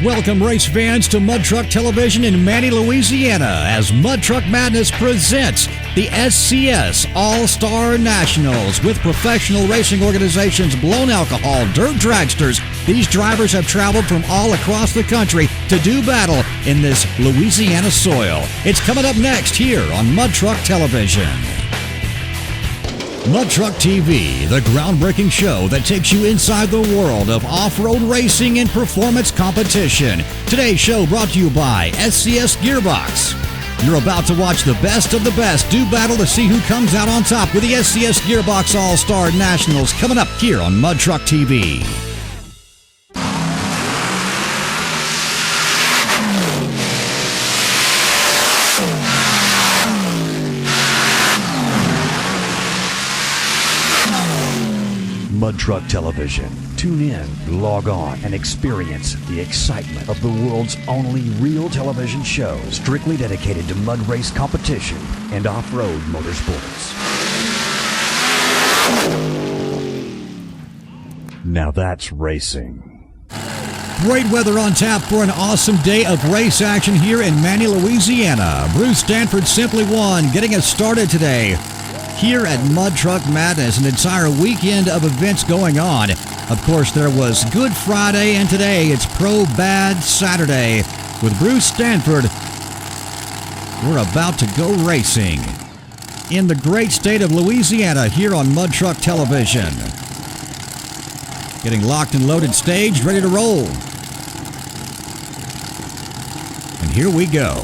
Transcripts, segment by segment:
Welcome, race fans, to Mud Truck Television in Manny, Louisiana, as Mud Truck Madness presents the SCS All-Star Nationals with professional racing organizations Blown Alcohol Dirt Dragsters. These drivers have traveled from all across the country to do battle in this Louisiana soil. It's coming up next here on Mud Truck Television. Mud Truck TV, the groundbreaking show that takes you inside the world of off-road racing and performance competition. Today's show brought to you by SCS Gearbox. You're about to watch the best of the best do battle to see who comes out on top with the SCS Gearbox All-Star Nationals coming up here on Mud Truck TV. Mud Truck Television. Tune in, log on, and experience the excitement of the world's only real television show strictly dedicated to mud race competition and off-road motorsports. Now that's racing. Great weather on tap for an awesome day of race action here in Manny, Louisiana. Bruce Stanford simply won, getting us started today here at Mud Truck Madness, an entire weekend of events going on. Of course, there was Good Friday, and today it's Pro Bad Saturday with Bruce Stanford. We're about to go racing in the great state of Louisiana here on Mud Truck Television. Getting locked and loaded, staged, ready to roll. And here we go.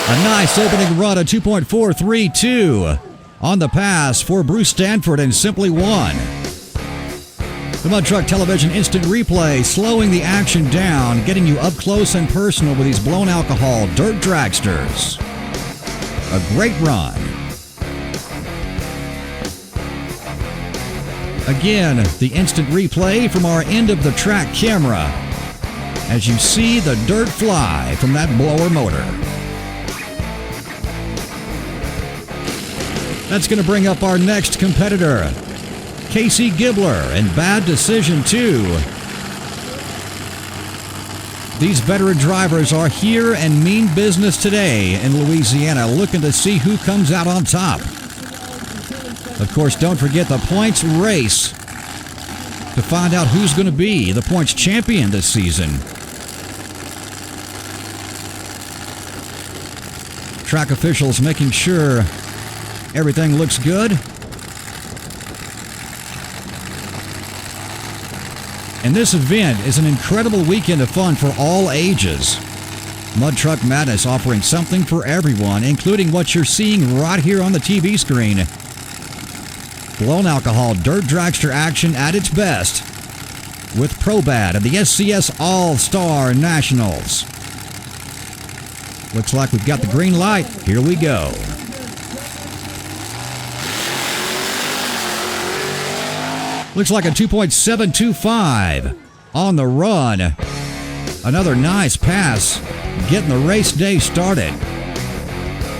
A nice opening run, a 2.432 on the pass for Bruce Stanford, and simply won. The Mud Truck Television instant replay slowing the action down, getting you up close and personal with these Blown Alcohol Dirt Dragsters. A great run. Again, the instant replay from our end of the track camera as you see the dirt fly from that blower motor. That's going to bring up our next competitor, Casey Gibbler, and Bad Decision 2. These veteran drivers are here and mean business today in Louisiana, looking to see who comes out on top. Of course, don't forget the points race to find out who's going to be the points champion this season. Track officials making sure everything looks good. And this event is an incredible weekend of fun for all ages. Mud Truck Madness offering something for everyone, including what you're seeing right here on the TV screen. Blown Alcohol Dirt Dragster action at its best with Pro Bad and the SCS All-Star Nationals. Looks like we've got the green light. Here we go. Looks like a 2.725 on the run. Another nice pass, getting the race day started.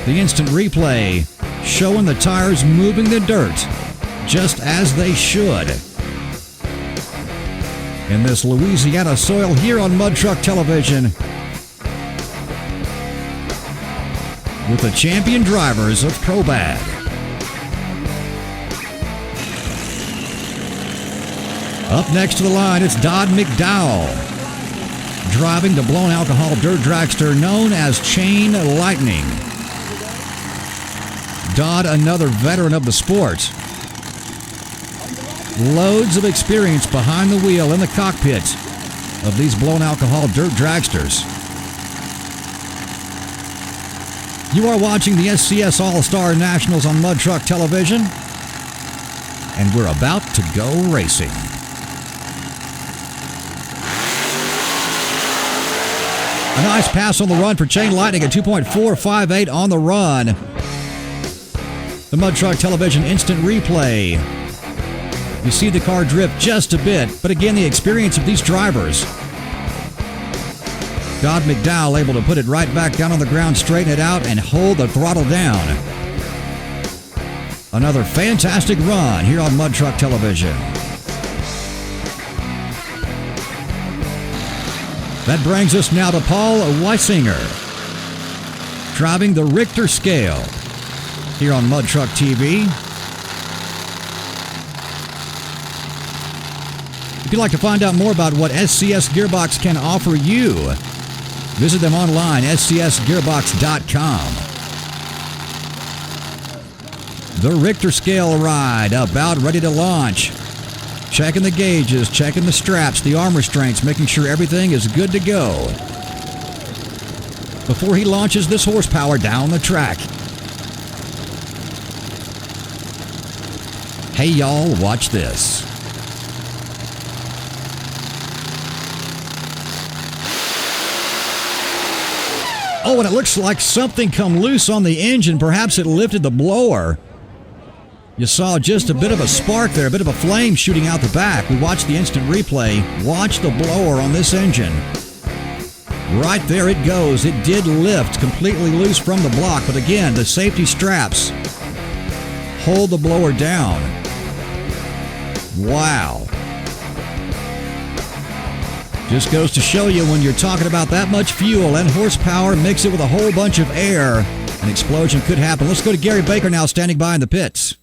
The instant replay showing the tires moving the dirt just as they should. In this Louisiana soil here on Mud Truck Television with the champion drivers of Pro Bad. Up next to the line, it's Dodd McDowell, driving the Blown Alcohol Dirt Dragster known as Chain Lightning. Dodd, another veteran of the sport. Loads of experience behind the wheel in the cockpit of these Blown Alcohol Dirt Dragsters. You are watching the SCS All-Star Nationals on Mud Truck Television, and we're about to go racing. A nice pass on the run for Chain Lightning at 2.458 on the run. The Mud Truck Television instant replay. You see the car drift just a bit, but again, the experience of these drivers. Dodd McDowell able to put it right back down on the ground, straighten it out, and hold the throttle down. Another fantastic run here on Mud Truck Television. That brings us now to Paul Weisinger, driving the Richter Scale here on Mud Truck TV. If you'd like to find out more about what SCS Gearbox can offer you, visit them online, scsgearbox.com. The Richter Scale ride about ready to launch. Checking the gauges, checking the straps, the arm restraints, making sure everything is good to go before he launches this horsepower down the track. Hey y'all, watch this. Oh, and it looks like something come loose on the engine. Perhaps it lifted the blower. You saw just a bit of a spark there, a bit of a flame shooting out the back. We watched the instant replay. Watch the blower on this engine. Right there it goes. It did lift completely loose from the block, but again, the safety straps hold the blower down. Wow. Just goes to show you when you're talking about that much fuel and horsepower, mix it with a whole bunch of air, an explosion could happen. Let's go to Gary Baker now, standing by in the pits.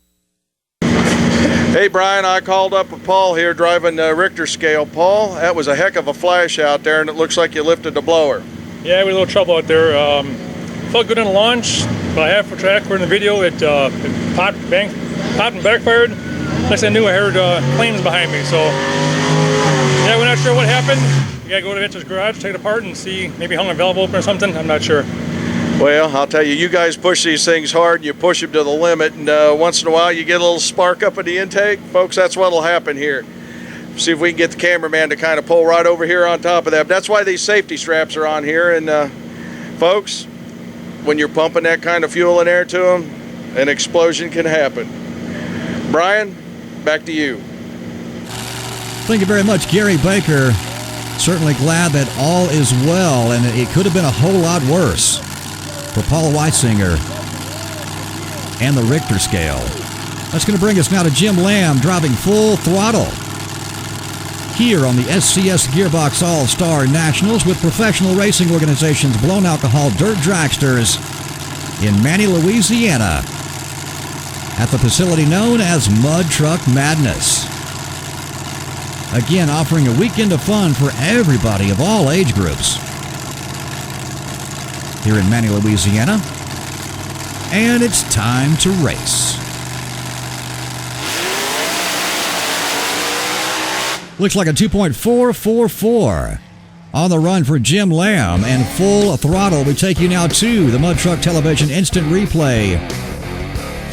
Hey Brian, I called up with Paul here driving the Richter Scale. Paul, that was a heck of a flash out there, and it looks like you lifted the blower. Yeah, we had a little trouble out there. Felt good in the launch, but half a track we're in the video, it popped and backfired. Next thing I knew, I heard flames behind me. So yeah, we're not sure what happened. You gotta go to Hitch's garage, take it apart, and see maybe hung a valve open or something. I'm not sure. Well, I'll tell you, you guys push these things hard, and you push them to the limit, and once in a while you get a little spark up in the intake. Folks, that's what'll happen here. See if we can get the cameraman to kind of pull right over here on top of that. But that's why these safety straps are on here, and folks, when you're pumping that kind of fuel in air to them, an explosion can happen. Brian, back to you. Thank you very much, Gary Baker. Certainly glad that all is well, and it could have been a whole lot worse for Paul Weisinger and the Richter Scale. That's going to bring us now to Jim Lamb driving full throttle here on the SCS Gearbox All-Star Nationals with professional racing organizations Blown Alcohol Dirt Dragsters in Manny, Louisiana at the facility known as Mud Truck Madness. Again, offering a weekend of fun for everybody of all age groups here in Manny, Louisiana. And it's time to race. Looks like a 2.444 on the run for Jim Lamb, and full throttle. We take you now to the Mud Truck Television Instant Replay,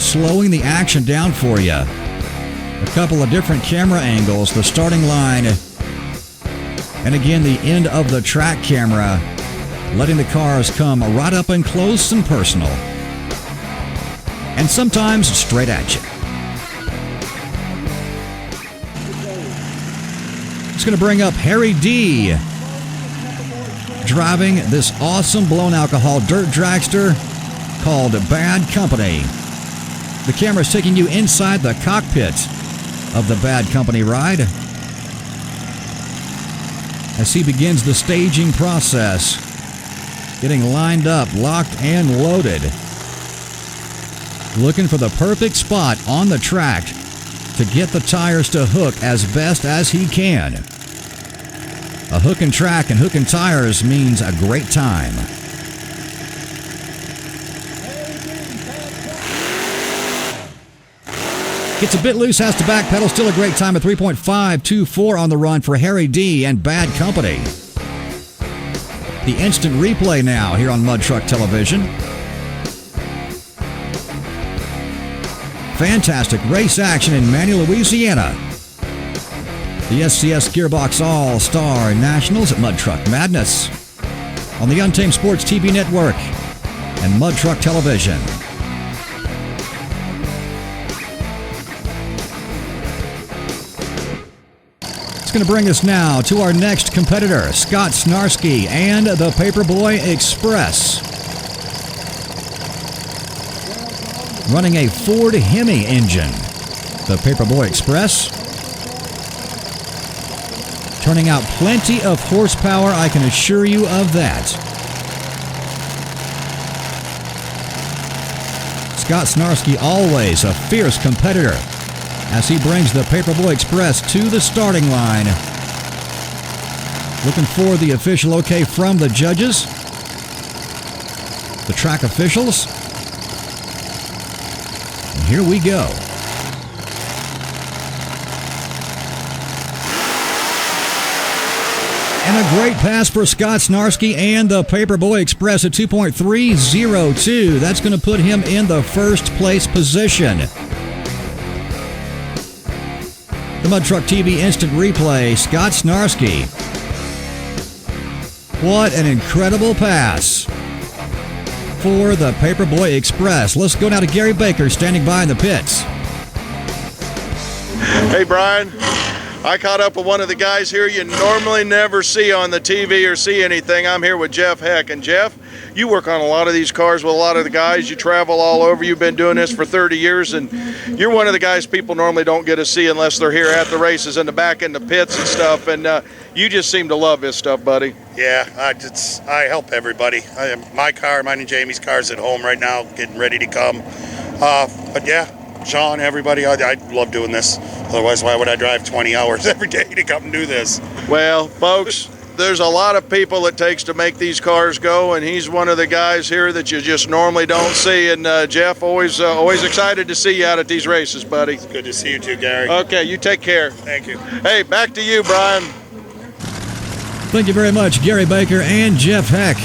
slowing the action down for you. A couple of different camera angles, the starting line, and again the end of the track camera, letting the cars come right up and close and personal, and sometimes straight at you. It's going to bring up Harry D, driving this awesome blown alcohol dirt dragster called Bad Company. The camera's taking you inside the cockpit of the Bad Company ride as he begins the staging process, getting lined up, locked, and loaded, looking for the perfect spot on the track to get the tires to hook as best as he can. A hook and track and hook and tires means a great time. Gets a bit loose, has to backpedal. Still a great time at 3.524 on the run for Harry D and Bad Company. The instant replay now here on Mud Truck Television. Fantastic race action in Manny, Louisiana. The SCS Gearbox All-Star Nationals at Mud Truck Madness on the Untamed Sports TV Network and Mud Truck Television. It's going to bring us now to our next competitor, Scott Snarsky and the Paperboy Express. Running a Ford Hemi engine. The Paperboy Express Turning out plenty of horsepower, I can assure you of that. Scott Snarsky, always a fierce competitor, as he brings the Paperboy Express to the starting line. Looking for the official okay from the judges, the track officials. And here we go. And a great pass for Scott Snarsky and the Paperboy Express at 2.302. That's going to put him in the first place position. The Mud Truck TV instant replay, Scott Snarsky. What an incredible pass for the Paperboy Express. Let's go now to Gary Baker standing by in the pits. Hey, Brian. I caught up with one of the guys here you normally never see on the TV or see anything. I'm here with Jeff Heck. And Jeff, you work on a lot of these cars with a lot of the guys. You travel all over. You've been doing this for 30 years, and you're one of the guys people normally don't get to see unless they're here at the races in the back in the pits and stuff. And you just seem to love this stuff, buddy. Yeah, I help everybody. Mine and Jamie's car's at home right now, getting ready to come. But yeah, Sean, everybody, I love doing this. Otherwise, why would I drive 20 hours every day to come and do this? Well, folks, there's a lot of people it takes to make these cars go, and he's one of the guys here that you just normally don't see. And Jeff, always excited to see you out at these races, buddy. It's good to see you too, Gary. Okay, you take care. Thank you. Hey, back to you, Brian. Thank you very much, Gary Baker and Jeff Heck.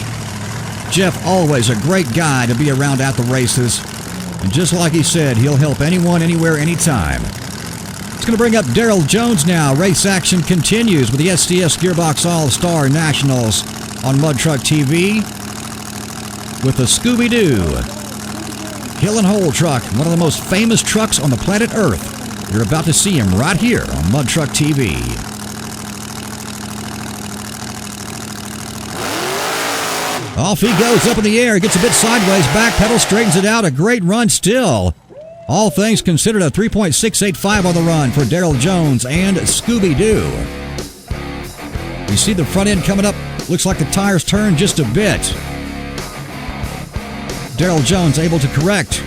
Jeff, always a great guy to be around at the races. And just like he said, he'll help anyone, anywhere, anytime. It's going to bring up Daryl Jones now. Race action continues with the SCS Gearbox All-Star Nationals on Mud Truck TV with the Scooby-Doo Hill and Hole truck, one of the most famous trucks on the planet Earth. You're about to see him right here on Mud Truck TV. Off he goes, up in the air, gets a bit sideways, back pedal, straightens it out, a great run still. All things considered, a 3.685 on the run for Daryl Jones and Scooby-Doo. You see the front end coming up, looks like the tires turned just a bit. Daryl Jones able to correct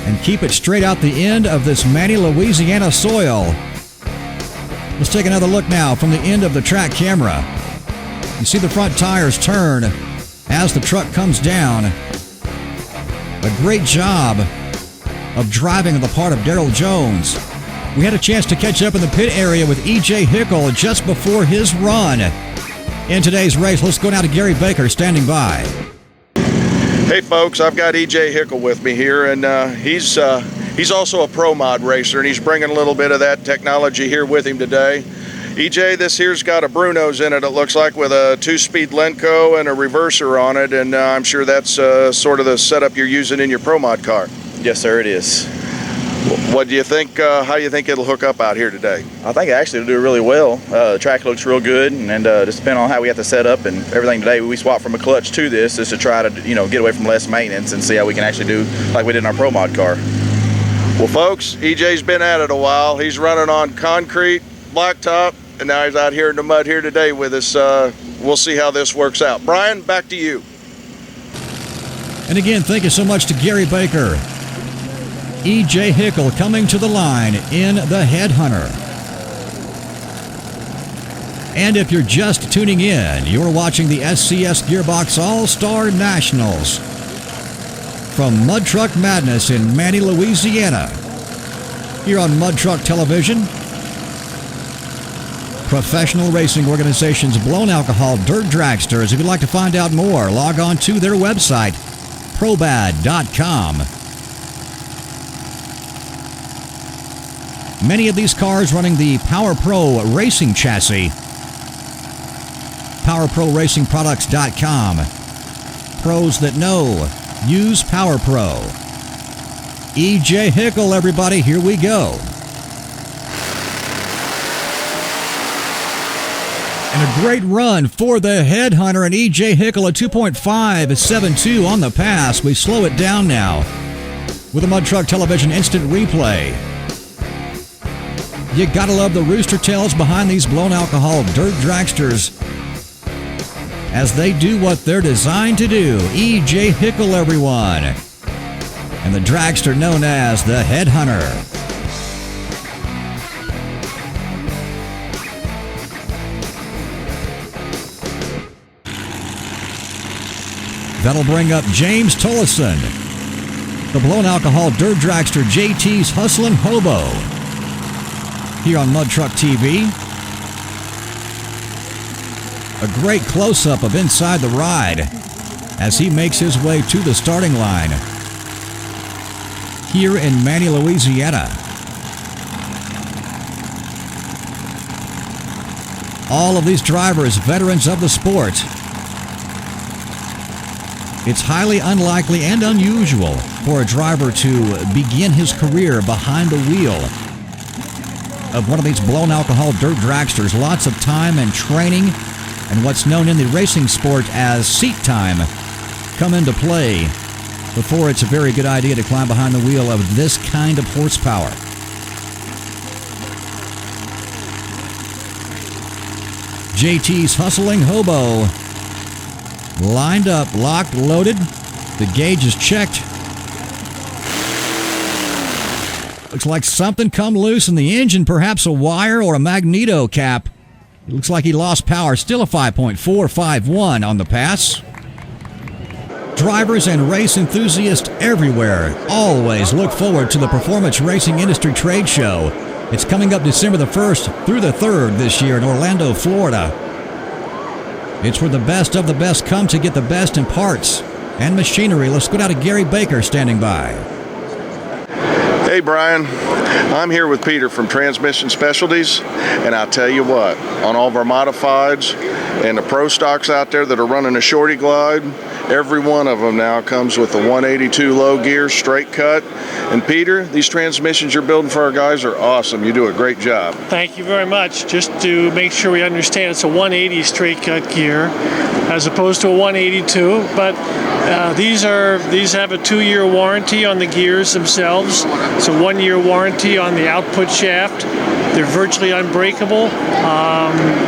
and keep it straight out the end of this Manny, Louisiana soil. Let's take another look now from the end of the track camera. You see the front tires turn as the truck comes down. A great job of driving on the part of Daryl Jones. We had a chance to catch up in the pit area with E.J. Hickle just before his run in today's race. Let's go now to Gary Baker standing by. Hey folks, I've got E.J. Hickle with me here, and he's also a pro mod racer, and he's bringing a little bit of that technology here with him today. EJ, this here's got a Bruno's in it, it looks like, with a 2-speed Lenco and a reverser on it, and I'm sure that's sort of the setup you're using in your Pro Mod car. Yes, sir, it is. What do you think, how do you think it'll hook up out here today? I think actually it'll do really well. The track looks real good, and just depending on how we have to set up and everything today, we swapped from a clutch to this just to try to, get away from less maintenance and see how we can actually do like we did in our Pro Mod car. Well, folks, EJ's been at it a while. He's running on concrete, blacktop, and now he's out here in the mud here today with us. We'll see how this works out. Brian, back to you. And again, thank you so much to Gary Baker. E.J. Hickle coming to the line in the Headhunter. And if you're just tuning in, you're watching the SCS Gearbox All-Star Nationals from Mud Truck Madness in Manny, Louisiana. Here on Mud Truck Television. Professional racing organizations, Blown Alcohol, Dirt Dragsters. If you'd like to find out more, log on to their website, probad.com. Many of these cars running the Power Pro Racing chassis. PowerProRacingProducts.com. Pros that know, use Power Pro. E.J. Hickle, everybody, here we go. And a great run for the Headhunter and E.J. Hickle, a 2.572 on the pass. We slow it down now with a Mud Truck Television instant replay. You gotta love the rooster tails behind these blown alcohol dirt dragsters as they do what they're designed to do. E.J. Hickle, everyone. And the dragster known as the Headhunter. That'll bring up James Tollison, the blown alcohol dirt dragster JT's Hustlin' Hobo, here on Mud Truck TV. A great close-up of inside the ride as he makes his way to the starting line here in Manny, Louisiana. All of these drivers, veterans of the sport. It's highly unlikely and unusual for a driver to begin his career behind the wheel of one of these blown alcohol dirt dragsters. Lots of time and training and what's known in the racing sport as seat time come into play before it's a very good idea to climb behind the wheel of this kind of horsepower. JT's Hustling Hobo lined up, locked, loaded. The gauge is checked. Looks like something come loose in the engine, perhaps a wire or a magneto cap. It looks like he lost power. Still a 5.451 on the pass. Drivers and race enthusiasts everywhere always look forward to the Performance Racing Industry Trade Show. It's coming up December the 1st through the 3rd this year in Orlando, Florida. It's where the best of the best come to get the best in parts and machinery. Let's go down to Gary Baker standing by. Hey Brian, I'm here with Peter from Transmission Specialties, and I'll tell you what, on all of our modifieds and the pro stocks out there that are running a shorty glide, every one of them now comes with the 182 low gear straight cut. And Peter, these transmissions you're building for our guys are awesome. You do a great job. Thank you very much. Just to make sure we understand, it's a 180 straight cut gear as opposed to a 182, but these have a 2-year warranty on the gears themselves. It's a 1-year warranty on the output shaft. They're virtually unbreakable.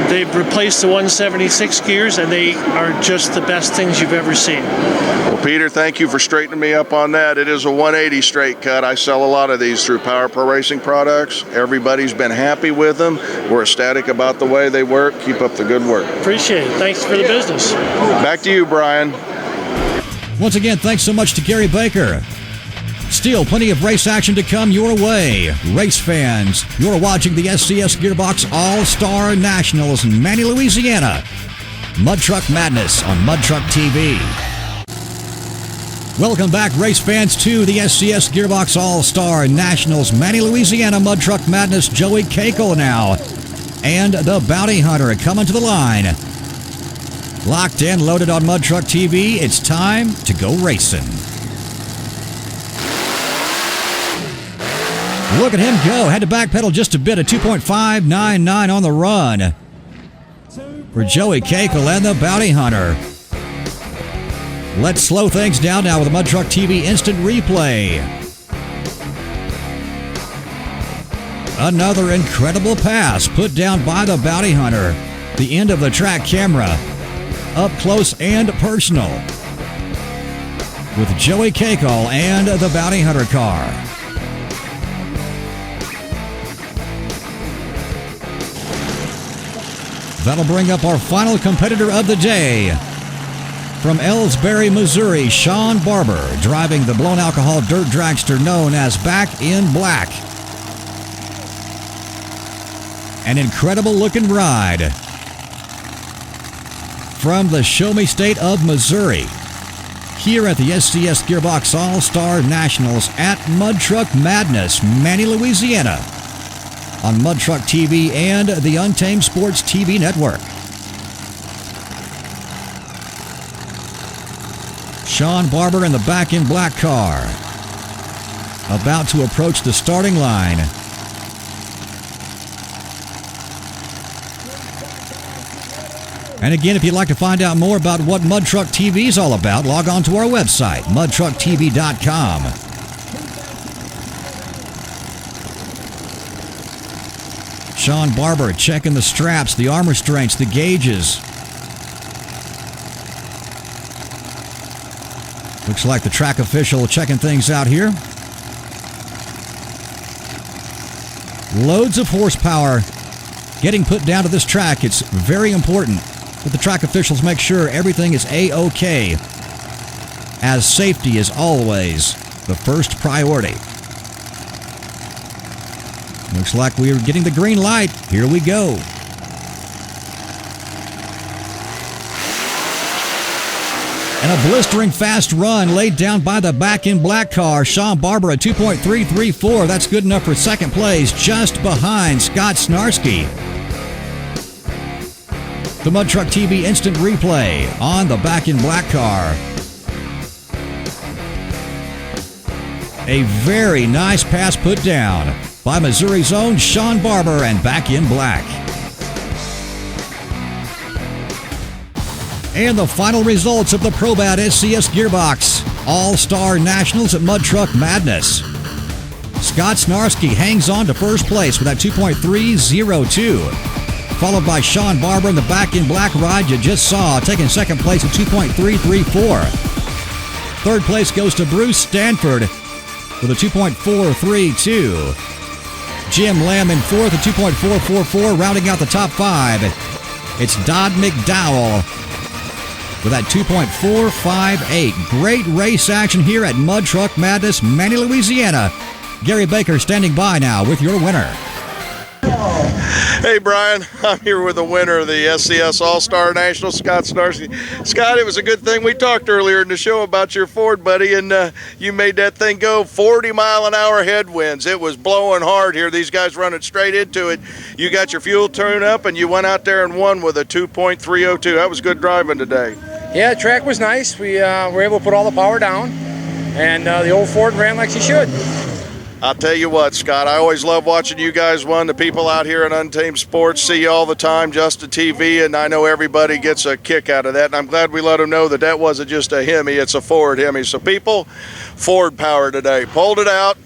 They've replaced the 176 gears, and they are just the best things you've ever seen. Well, Peter, thank you for straightening me up on that. It is a 180 straight cut. I sell a lot of these through Power Pro Racing products. Everybody's been happy with them. We're ecstatic about the way they work. Keep up the good work. Appreciate it. Thanks for the business. Back to you, Brian. Once again, thanks so much to Gary Baker. Still plenty of race action to come your way. Race fans, you're watching the SCS Gearbox All-Star Nationals in Manny, Louisiana. Mud Truck Madness on Mud Truck TV. Welcome back, race fans, to the SCS Gearbox All-Star Nationals, Manny, Louisiana. Mud Truck Madness, Joey Hickle now. And the Bounty Hunter coming to the line. Locked in, loaded on Mud Truck TV. It's time to go racing. Look at him go. Had to backpedal just a bit. A 2.599 on the run for Joey Hickle and the Bounty Hunter. Let's slow things down now with a Mud Truck TV instant replay. Another incredible pass put down by the Bounty Hunter. The end of the track camera. Up close and personal with Joey Hickle and the Bounty Hunter car. That'll bring up our final competitor of the day. From Ellsbury, Missouri, Sean Barber, driving the blown alcohol dirt dragster known as Back in Black. An incredible looking ride from the Show Me State of Missouri, here at the SCS Gearbox All-Star Nationals at Mud Truck Madness, Manny, Louisiana, on Mud Truck TV and the Untamed Sports TV network. Sean Barber in the Back in Black car, about to approach the starting line. And again, if you'd like to find out more about what Mud Truck TV is all about, log on to our website, mudtrucktv.com. Sean Barber checking the straps, the arm restraints, the gauges. Looks like the track official checking things out here. Loads of horsepower getting put down to this track. It's very important that the track officials make sure everything is A-OK, as safety is always the first priority. Looks like we're getting the green light. Here we go. And a blistering fast run laid down by the back in black car. Sean Barber at 2.334. That's good enough for second place, just behind Scott Snarsky. The Mud Truck TV instant replay on the back in black car. A very nice pass put down by Missouri's own Sean Barber and back in black. And the final results of the ProBat SCS Gearbox All-Star Nationals at Mud Truck Madness. Scott Snarsky hangs on to first place with that 2.302, followed by Sean Barber in the back in black ride you just saw, taking second place at 2.334. Third place goes to Bruce Stanford with a 2.432. Jim Lamb in fourth at 2.444, rounding out the top five. It's Dodd McDowell with that 2.458. Great race action here at Mud Truck Madness, Manny, Louisiana. Gary Baker standing by now with your winner. Hey, Brian, I'm here with the winner of the SCS All-Star National, Scott Snarsky. Scott, it was a good thing we talked earlier in the show about your Ford, buddy, and you made that thing go 40-mile-an-hour headwinds. It was blowing hard here. These guys running straight into it. You got your fuel turned up, and you went out there and won with a 2.302. That was good driving today. Yeah, the track was nice. We were able to put all the power down, and the old Ford ran like she should. I'll tell you what, Scott, I always love watching you guys run. The people out here in Untamed Sports see you all the time, just to TV, and I know everybody gets a kick out of that, and I'm glad we let them know that that wasn't just a Hemi, it's a Ford Hemi. So people, Ford power today. Pulled it out.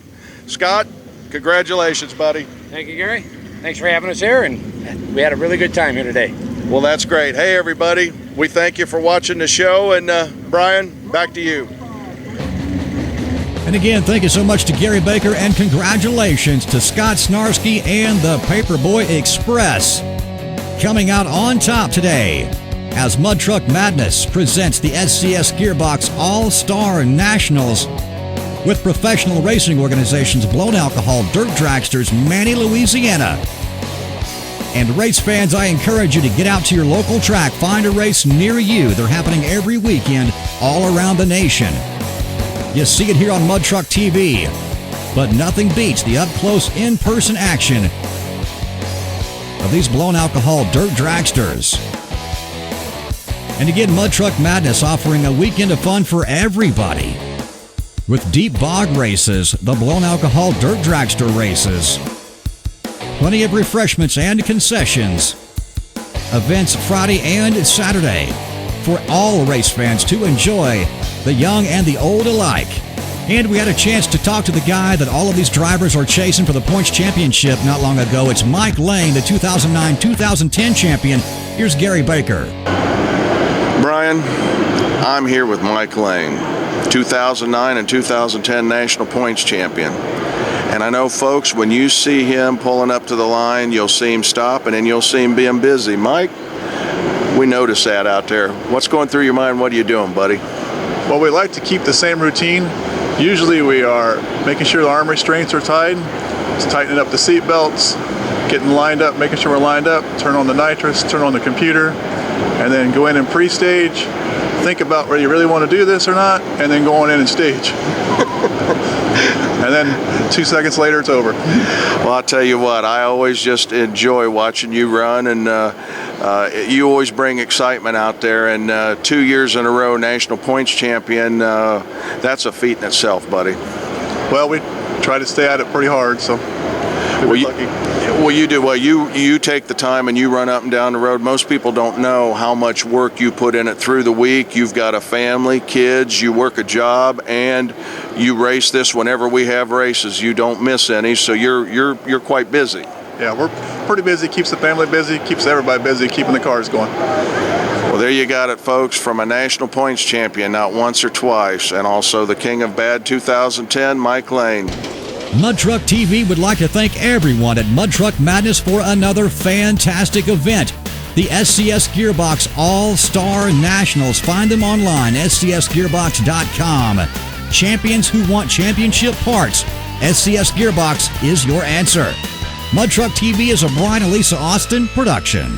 Scott, congratulations, buddy. Thank you, Gary. Thanks for having us here, and we had a really good time here today. Well, that's great. Hey, everybody, we thank you for watching the show, and Brian, back to you. And again, thank you so much to Gary Baker, and congratulations to Scott Snarsky and the Paperboy Express, coming out on top today as Mud Truck Madness presents the SCS Gearbox All-Star Nationals with professional racing organizations Blown Alcohol Dirt Dragsters, Manny, Louisiana. And race fans, I encourage you to get out to your local track, find a race near you. They're happening every weekend all around the nation. You see it here on Mud Truck TV, but nothing beats the up-close, in-person action of these Blown Alcohol Dirt Dragsters. And again, Mud Truck Madness offering a weekend of fun for everybody with deep bog races, the Blown Alcohol Dirt Dragster races, plenty of refreshments and concessions, events Friday and Saturday for all race fans to enjoy, the young and the old alike. And we had a chance to talk to the guy that all of these drivers are chasing for the points championship not long ago. It's Mike Lane, the 2009-2010 champion. Here's Gary Baker. Brian, I'm here with Mike Lane, 2009 and 2010 National Points Champion. And I know, folks, when you see him pulling up to the line, you'll see him stop, and then you'll see him being busy. Mike, we notice that out there. What's going through your mind? What are you doing, buddy? Well, we like to keep the same routine. Usually we are making sure the arm restraints are tied, just tightening up the seat belts, getting lined up, making sure we're lined up, turn on the nitrous, turn on the computer, and then go in and pre-stage, think about whether you really want to do this or not, and then go on in and stage. And then 2 seconds later, it's over. Well, I'll tell you what, I always just enjoy watching you run, and you always bring excitement out there, and 2 years in a row National Points Champion, that's a feat in itself, buddy. Well, we try to stay at it pretty hard, so we're lucky. Well, you do. Well, you take the time and you run up and down the road. Most people don't know how much work you put in it through the week. You've got a family, kids, you work a job, and you race this whenever we have races. You don't miss any, so you're quite busy. Yeah, we're pretty busy. Keeps the family busy. Keeps everybody busy. Keeping the cars going. Well, there you got it, folks, from a national points champion, not once or twice, and also the king of bad 2010, Mike Lane. Mud Truck TV would like to thank everyone at Mud Truck Madness for another fantastic event. The SCS Gearbox All-Star Nationals. Find them online, scsgearbox.com. Champions who want championship parts. SCS Gearbox is your answer. Mud Truck TV is a Brian and Lisa Austin production.